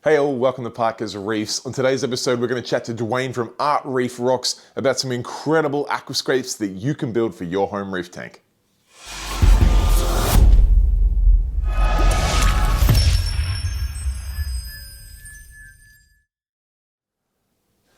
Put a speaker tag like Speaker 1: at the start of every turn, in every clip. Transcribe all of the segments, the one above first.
Speaker 1: Hey all, welcome to Parker's Reefs. On today's episode, we're going to chat to Duan from Art Reef Rocks about some incredible aquascapes that you can build for your home reef tank.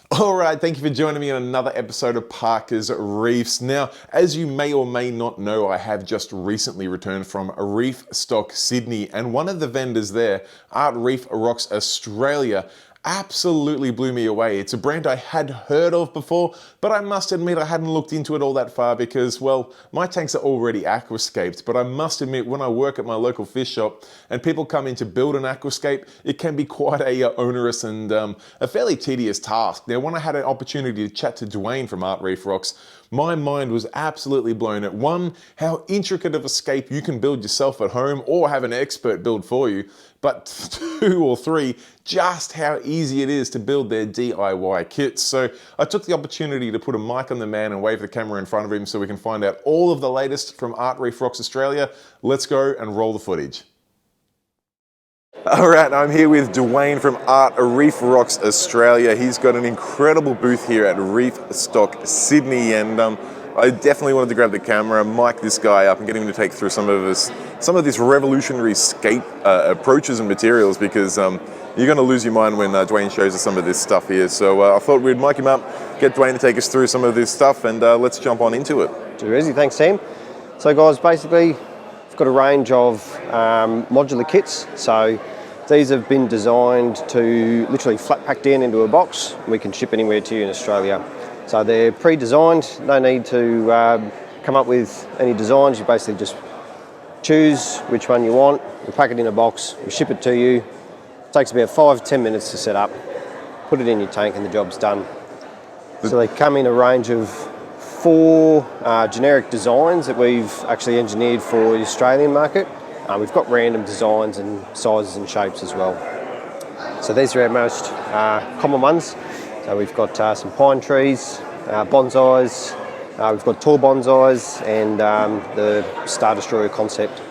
Speaker 1: Alright, thank you for joining me on another episode of Parker's Reefs. Now, as you may or may not know, I have just recently returned from Reef Stock Sydney, and one of the vendors there, Art Reef Rocks Australia, absolutely blew me away. It's a brand I had heard of before, but I must admit I hadn't looked into it all that far because, well, my tanks are already aquascaped, but I must admit when I work at my local fish shop and people come in to build an aquascape, it can be quite a onerous and a fairly tedious task. Now, when I had an opportunity to chat to Duan from Art Reef Rocks, my mind was absolutely blown at one, how intricate of a scape you can build yourself at home or have an expert build for you, but two or three, just how easy it is to build their DIY kits. So I took the opportunity to put a mic on the man and wave the camera in front of him so we can find out all of the latest from Art Reef Rocks Australia. Let's go and roll the footage. All right, I'm here with Duan from Art Reef Rocks Australia. He's got an incredible booth here at Reef Stock Sydney, and I definitely wanted to grab the camera, mic this guy up, and get him to take through some of this revolutionary scape approaches and materials, because you're going to lose your mind when Duan shows us some of this stuff here. So I thought we'd mic him up, get Duan to take us through some of this stuff, and let's jump on into it.
Speaker 2: Too easy, thanks Sam. So guys, basically, we've got a range of modular kits. So these have been designed to literally flat pack down into a box. We can ship anywhere to you in Australia. So they're pre-designed, no need to come up with any designs. You basically just choose which one you want, we pack it in a box, we ship it to you. It takes about 5 to 10 minutes to set up, put it in your tank and the job's done. So they come in a range of 4 generic designs that we've actually engineered for the Australian market. We've got random designs and sizes and shapes as well. So these are our most common ones. So we've got some pine trees, bonsais, we've got tall bonsais, and the Star Destroyer concept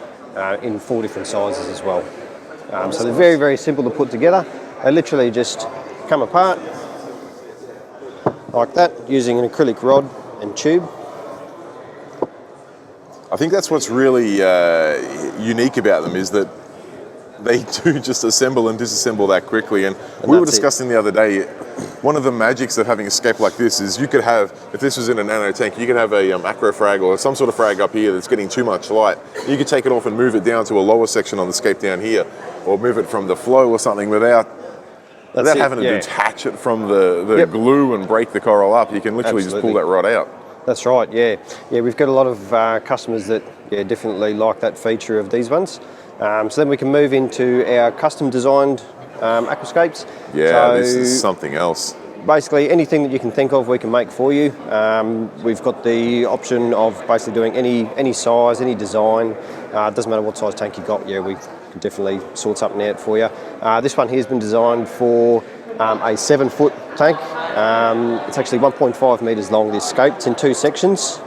Speaker 2: in 4 different sizes as well. So they're very, very simple to put together. They literally just come apart like that using an acrylic rod and tube.
Speaker 1: I think that's what's really unique about them, is that they do just assemble and disassemble that quickly. And we were discussing the other day, one of the magics of having a scape like this is you could have, if this was in a nano tank, you could have a acro frag or some sort of frag up here that's getting too much light. You could take it off and move it down to a lower section on the scape down here, or move it from the flow or something without having to detach it from the glue and break the coral up. You can literally just pull that rod out.
Speaker 2: That's right, yeah. We've got a lot of customers that definitely like that feature of these ones. So then we can move into our custom designed aquascapes.
Speaker 1: Yeah, so this is something else.
Speaker 2: Basically anything that you can think of we can make for you. We've got the option of basically doing any size, any design. It doesn't matter what size tank you got, we can definitely sort something out for you. This one here has been designed for a 7-foot tank. It's actually 1.5 metres long, this scape. It's in 2 sections,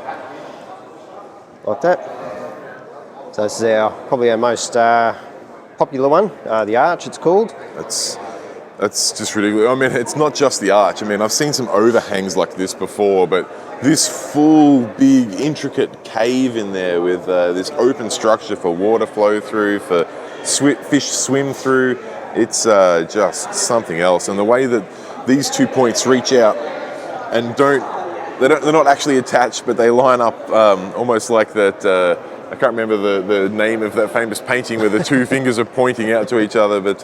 Speaker 2: like that. So this is probably our most popular one, the arch it's called.
Speaker 1: That's just ridiculous. I mean, it's not just the arch. I mean, I've seen some overhangs like this before, but this full, big, intricate cave in there with this open structure for water flow through, for fish swim through, it's just something else. And the way that these 2 points reach out and they're not actually attached, but they line up almost like that. I can't remember the name of that famous painting where the 2 fingers are pointing out to each other, but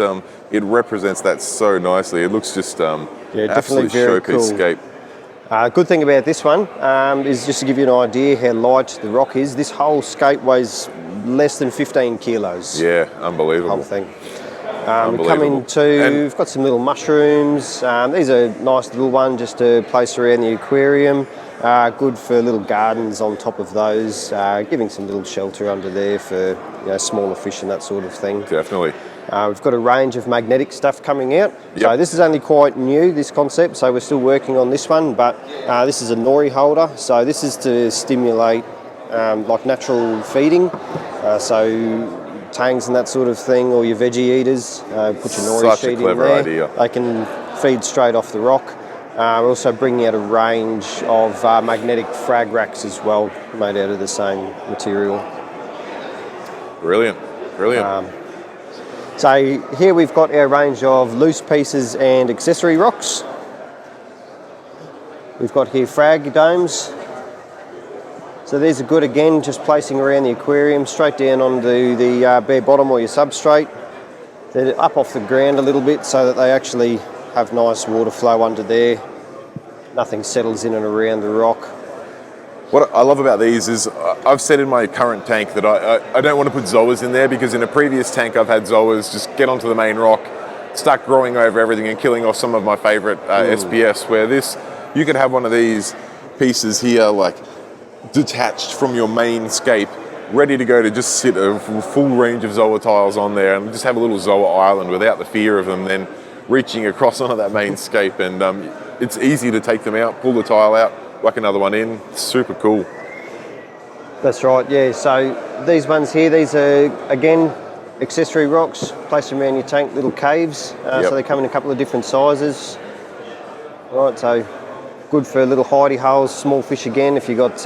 Speaker 1: it represents that so nicely. It looks just absolute showpiece scape.
Speaker 2: Good thing about this one is just to give you an idea how light the rock is. This whole scape weighs less than 15 kilos.
Speaker 1: Yeah, unbelievable.
Speaker 2: Whole thing. We come into, we've got some little mushrooms. These are a nice little one just to place around the aquarium. Good for little gardens on top of those, giving some little shelter under there for smaller fish and that sort of thing.
Speaker 1: Definitely.
Speaker 2: We've got a range of magnetic stuff coming out.
Speaker 1: Yep.
Speaker 2: So this is only quite new, this concept, so we're still working on this one, but this is a nori holder. So this is to stimulate like natural feeding. So tangs and that sort of thing, or your veggie eaters, put your nori
Speaker 1: Such
Speaker 2: sheet
Speaker 1: a clever
Speaker 2: in there.
Speaker 1: idea.
Speaker 2: They can feed straight off the rock. We're also bringing out a range of magnetic frag racks as well, made out of the same material.
Speaker 1: Brilliant, brilliant.
Speaker 2: So here we've got our range of loose pieces and accessory rocks. We've got here Frag Domes. So these are good, again, just placing around the aquarium, straight down onto the bare bottom or your substrate. They're up off the ground a little bit so that they actually have nice water flow under there. Nothing settles in and around the rock.
Speaker 1: What I love about these is I've said in my current tank that I don't want to put zoas in there, because in a previous tank I've had zoas just get onto the main rock, start growing over everything and killing off some of my favourite SPS, where this, you could have one of these pieces here like detached from your main scape, ready to go to just sit a full range of zoa tiles on there and just have a little zoa island without the fear of them then reaching across onto that main scape. And it's easy to take them out, pull the tile out, whack another one in. Super cool.
Speaker 2: That's right, yeah. So these ones here, these are, again, accessory rocks. Place them around your tank, little caves. So they come in a couple of different sizes. Right, so good for little hidey holes, small fish again. If you've got,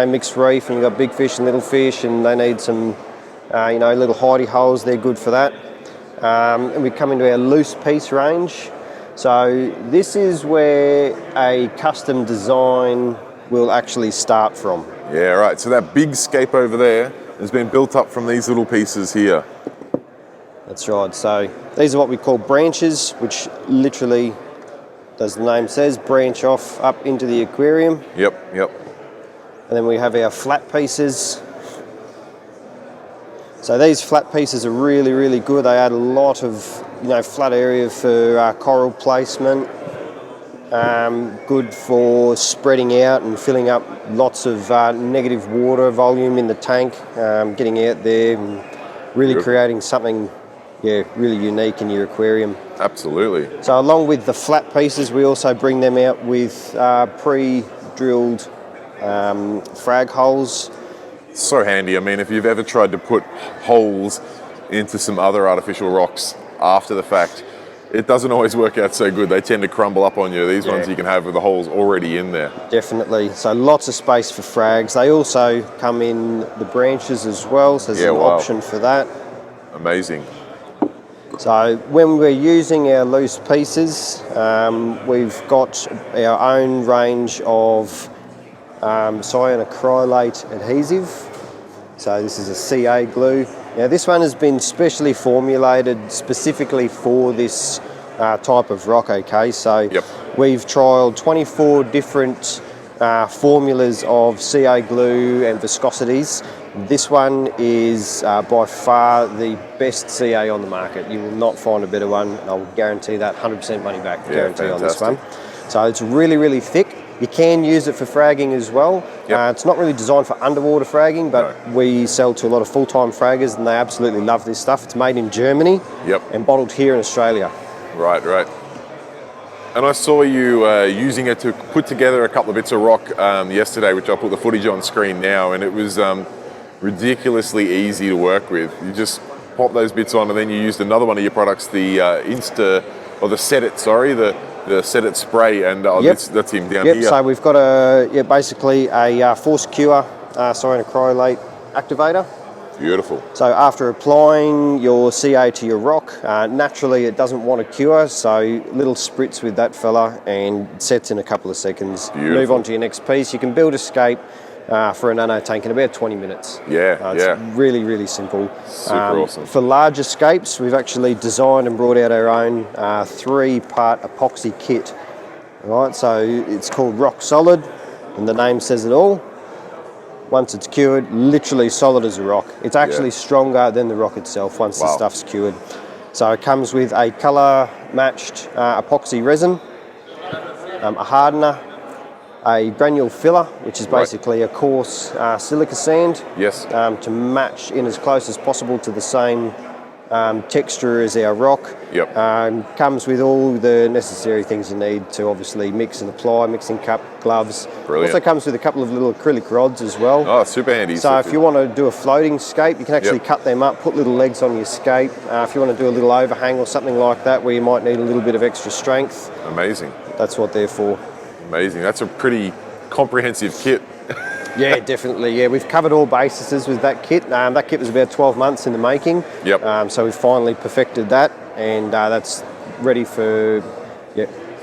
Speaker 2: mixed reef and you've got big fish and little fish and they need some, little hidey holes, they're good for that. And we come into our loose piece range. So this is where a custom design will actually start from.
Speaker 1: Yeah, right. So that big scape over there has been built up from these little pieces here.
Speaker 2: That's right. So these are what we call branches, which literally, as the name says, branch off up into the aquarium.
Speaker 1: Yep.
Speaker 2: And then we have our flat pieces. So these flat pieces are really, really good. They add a lot of, flat area for coral placement. Good for spreading out and filling up lots of negative water volume in the tank, getting out there and really creating something, really unique in your aquarium.
Speaker 1: Absolutely.
Speaker 2: So along with the flat pieces, we also bring them out with pre-drilled frag holes.
Speaker 1: So handy. I mean, if you've ever tried to put holes into some other artificial rocks after the fact, it doesn't always work out so good. They tend to crumble up on you. These ones you can have with the holes already in there. Definitely.
Speaker 2: So lots of space for frags. They also come in the branches as well, so there's an option for that.
Speaker 1: Amazing.
Speaker 2: So when we're using our loose pieces, we've got our own range of cyanocrylate adhesive. So this is a CA glue. Now this one has been specially formulated specifically for this type of rock, okay? So we've trialled 24 different formulas of CA glue and viscosities. This one is by far the best CA on the market. You will not find a better one. I'll guarantee that, 100% money back guarantee on this one. So it's really, really thick. You can use it for fragging as well. It's not really designed for underwater fragging, but we sell to a lot of full-time fraggers and they absolutely love this stuff. It's made in Germany and bottled here in Australia.
Speaker 1: Right. And I saw you using it to put together a couple of bits of rock yesterday, which I'll put the footage on screen now, and it was ridiculously easy to work with. You just pop those bits on and then you used another one of your products, the the Set It, the Set It spray, and that's him down here.
Speaker 2: So we've got basically a force cure cyanocrylate activator.
Speaker 1: Beautiful.
Speaker 2: So after applying your CA to your rock, naturally it doesn't want to cure, so little spritz with that fella and it sets in a couple of seconds.
Speaker 1: Beautiful.
Speaker 2: Move on to your next piece. You can build a scape for a nano tank in about 20 minutes. It's really, really simple.
Speaker 1: Super awesome.
Speaker 2: For larger scapes, we've actually designed and brought out our own 3-part epoxy kit. Right, so it's called Rock Solid, and the name says it all. Once it's cured, literally solid as a rock. It's actually stronger than the rock itself once the stuff's cured. So it comes with a colour-matched epoxy resin, a hardener, a granule filler, which is basically a coarse silica sand, to match in as close as possible to the same texture is our rock.
Speaker 1: Yep.
Speaker 2: Comes with all the necessary things you need to obviously mix and apply, mixing cup, gloves.
Speaker 1: Brilliant.
Speaker 2: Also comes with a couple of little acrylic rods as well.
Speaker 1: Oh, super handy.
Speaker 2: So if you want to do a floating scape, you can actually cut them up, put little legs on your scape. If you want to do a little overhang or something like that where you might need a little bit of extra strength.
Speaker 1: Amazing.
Speaker 2: That's what they're for.
Speaker 1: Amazing. That's a pretty comprehensive kit.
Speaker 2: Yeah, definitely. Yeah, we've covered all bases with that kit. That kit was about 12 months in the making.
Speaker 1: Yep.
Speaker 2: So we've finally perfected that, and that's ready for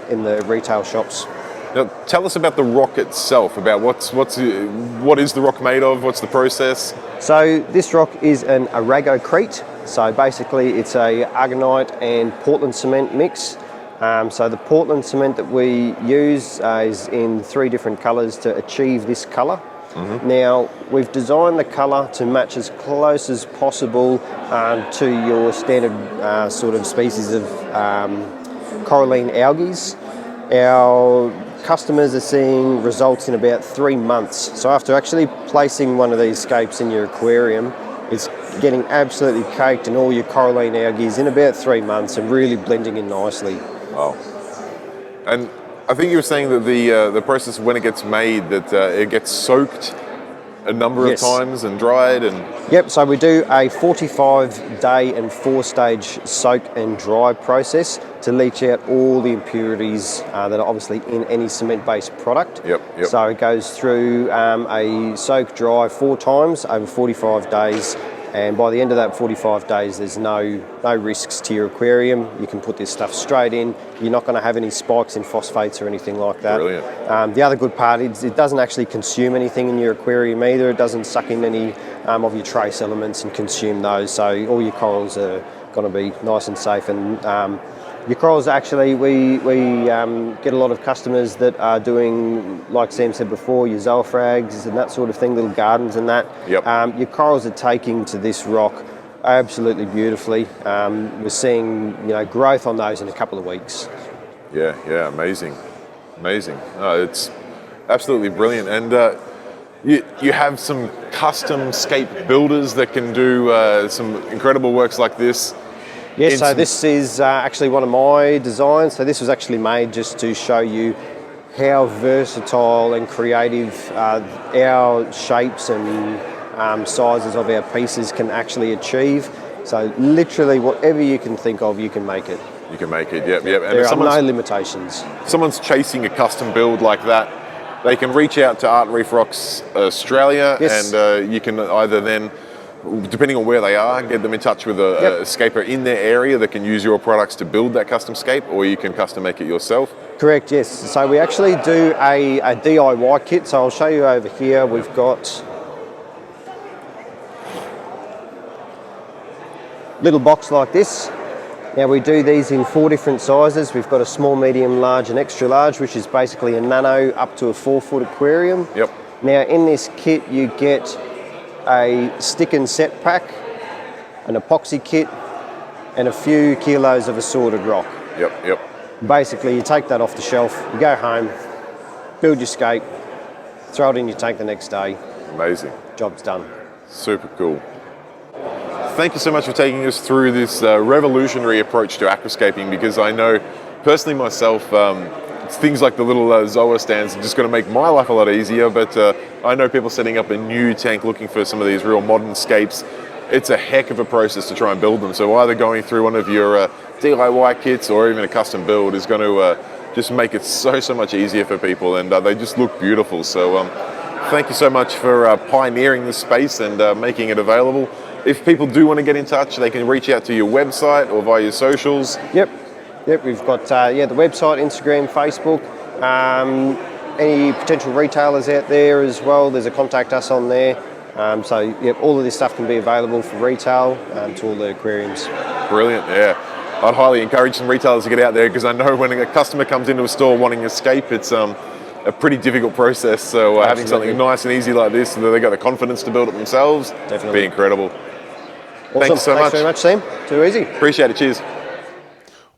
Speaker 2: in the retail shops.
Speaker 1: Now, tell us about the rock itself. About what is the rock made of? What's the process?
Speaker 2: So this rock is an aragocrete. So basically, it's a aragonite and Portland cement mix. So the Portland cement that we use is in 3 different colours to achieve this colour. Mm-hmm. Now, we've designed the colour to match as close as possible to your standard sort of species of coralline algae. Our customers are seeing results in about 3 months. So after actually placing one of these scapes in your aquarium, it's getting absolutely caked in all your coralline algae in about 3 months and really blending in nicely.
Speaker 1: Wow. And I think you were saying that the process when it gets made, that it gets soaked a number of times and dried and...
Speaker 2: Yep, so we do a 45-day and 4-stage soak and dry process to leach out all the impurities that are obviously in any cement-based product.
Speaker 1: Yep.
Speaker 2: So it goes through a soak dry 4 times over 45 days. And by the end of that 45 days, there's no risks to your aquarium. You can put this stuff straight in. You're not going to have any spikes in phosphates or anything like that.
Speaker 1: Brilliant.
Speaker 2: The other good part is it doesn't actually consume anything in your aquarium either. It doesn't suck in any of your trace elements and consume those. So all your corals are going to be nice and safe. And your corals, actually, we get a lot of customers that are doing, like Sam said before, your zoophags and that sort of thing, little gardens and that.
Speaker 1: Yep.
Speaker 2: Your corals are taking to this rock absolutely beautifully. We're seeing growth on those in a couple of weeks.
Speaker 1: Yeah, amazing. It's absolutely brilliant. And you have some custom scape builders that can do some incredible works like this.
Speaker 2: Yes, so this is actually one of my designs. So this was actually made just to show you how versatile and creative our shapes and sizes of our pieces can actually achieve. So literally whatever you can think of, you can make it.
Speaker 1: You can make it, yep. And
Speaker 2: there are no limitations.
Speaker 1: Someone's chasing a custom build like that, they can reach out to Art Reef Rocks Australia, and you can either then, depending on where they are, get them in touch with a scaper in their area that can use your products to build that custom scape, or you can custom make it yourself.
Speaker 2: Correct, yes. So we actually do a DIY kit. So I'll show you over here. We've got a little box like this. Now we do these in 4 different sizes. We've got a small, medium, large and extra large, which is basically a nano up to a 4-foot aquarium.
Speaker 1: Yep.
Speaker 2: Now in this kit you get a stick and set pack, an epoxy kit, and a few kilos of assorted rock.
Speaker 1: Yep.
Speaker 2: Basically, you take that off the shelf, you go home, build your scape, throw it in your tank the next day.
Speaker 1: Amazing.
Speaker 2: Job's done.
Speaker 1: Super cool. Thank you so much for taking us through this revolutionary approach to aquascaping, because I know personally myself, things like the little Zoa stands are just going to make my life a lot easier, but I know people setting up a new tank looking for some of these real modern scapes. It's a heck of a process to try and build them. So either going through one of your DIY kits or even a custom build is going to just make it so much easier for people, and they just look beautiful. So thank you so much for pioneering this space and making it available. If people do want to get in touch, they can reach out to your website or via your socials.
Speaker 2: Yep, we've got the website, Instagram, Facebook. Any potential retailers out there as well, there's a contact us on there. All of this stuff can be available for retail to all the aquariums.
Speaker 1: Brilliant, yeah. I'd highly encourage some retailers to get out there, because I know when a customer comes into a store wanting an escape, it's a pretty difficult process. So having something nice and easy like this, so that they've got the confidence to build it themselves,
Speaker 2: definitely
Speaker 1: be incredible.
Speaker 2: Awesome.
Speaker 1: Thanks so much.
Speaker 2: Thanks very much, Sam. Too easy.
Speaker 1: Appreciate it. Cheers.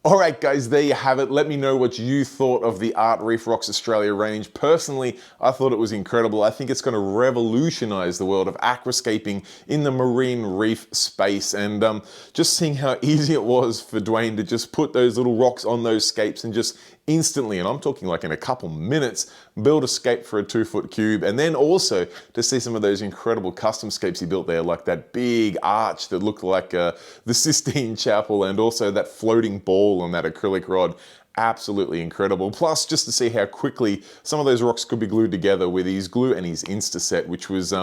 Speaker 1: All right, guys, there you have it. Let me know what you thought of the Art Reef Rocks Australia range. Personally, I thought it was incredible. I think it's going to revolutionize the world of aquascaping in the marine reef space. And just seeing how easy it was for Duan to just put those little rocks on those scapes and just instantly, and I'm talking like in a couple minutes, build a scape for a 2-foot cube. And then also to see some of those incredible custom scapes he built there, like that big arch that looked like the Sistine Chapel, and also that floating ball on that acrylic rod. Absolutely incredible. Plus, just to see how quickly some of those rocks could be glued together with his glue and his Instaset, which was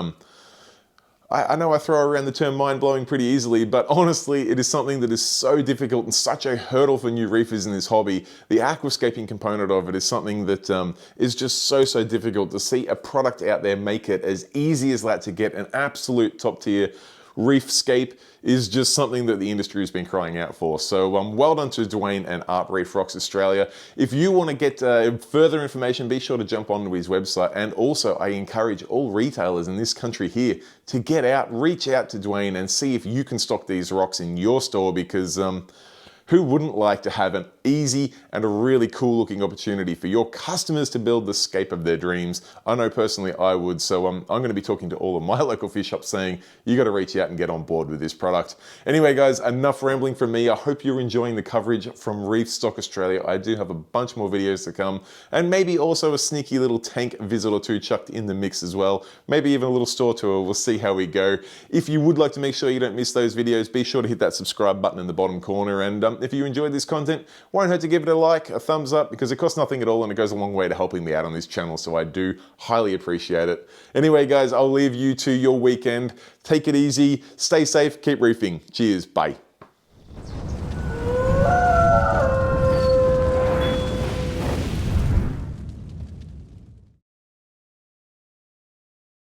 Speaker 1: I know I throw around the term mind-blowing pretty easily, but honestly, it is something that is so difficult and such a hurdle for new reefers in this hobby. The aquascaping component of it is something that is just so difficult. To see a product out there make it as easy as that to get an absolute top-tier reef scape is just something that the industry has been crying out for. So well done to Duan and Art Reef Rocks Australia. If you want to get further information, be sure to jump onto his website. And also, I encourage all retailers in this country here to get out, reach out to Duan and see if you can stock these rocks in your store, because who wouldn't like to have an easy and a really cool looking opportunity for your customers to build the scape of their dreams? I know personally I would, so I'm going to be talking to all of my local fish shops saying you got to reach out and get on board with this product. Anyway guys, enough rambling from me. I hope you're enjoying the coverage from Reef Stock Australia. I do have a bunch more videos to come, and maybe also a sneaky little tank visit or two chucked in the mix as well. Maybe even a little store tour. We'll see how we go. If you would like to make sure you don't miss those videos, be sure to hit that subscribe button in the bottom corner, and if you enjoyed this content, won't hurt to give it a like, a thumbs up, because it costs nothing at all and it goes a long way to helping me out on this channel, so I do highly appreciate it. Anyway guys, I'll leave you to your weekend. Take it easy, stay safe, keep reefing. Cheers, bye.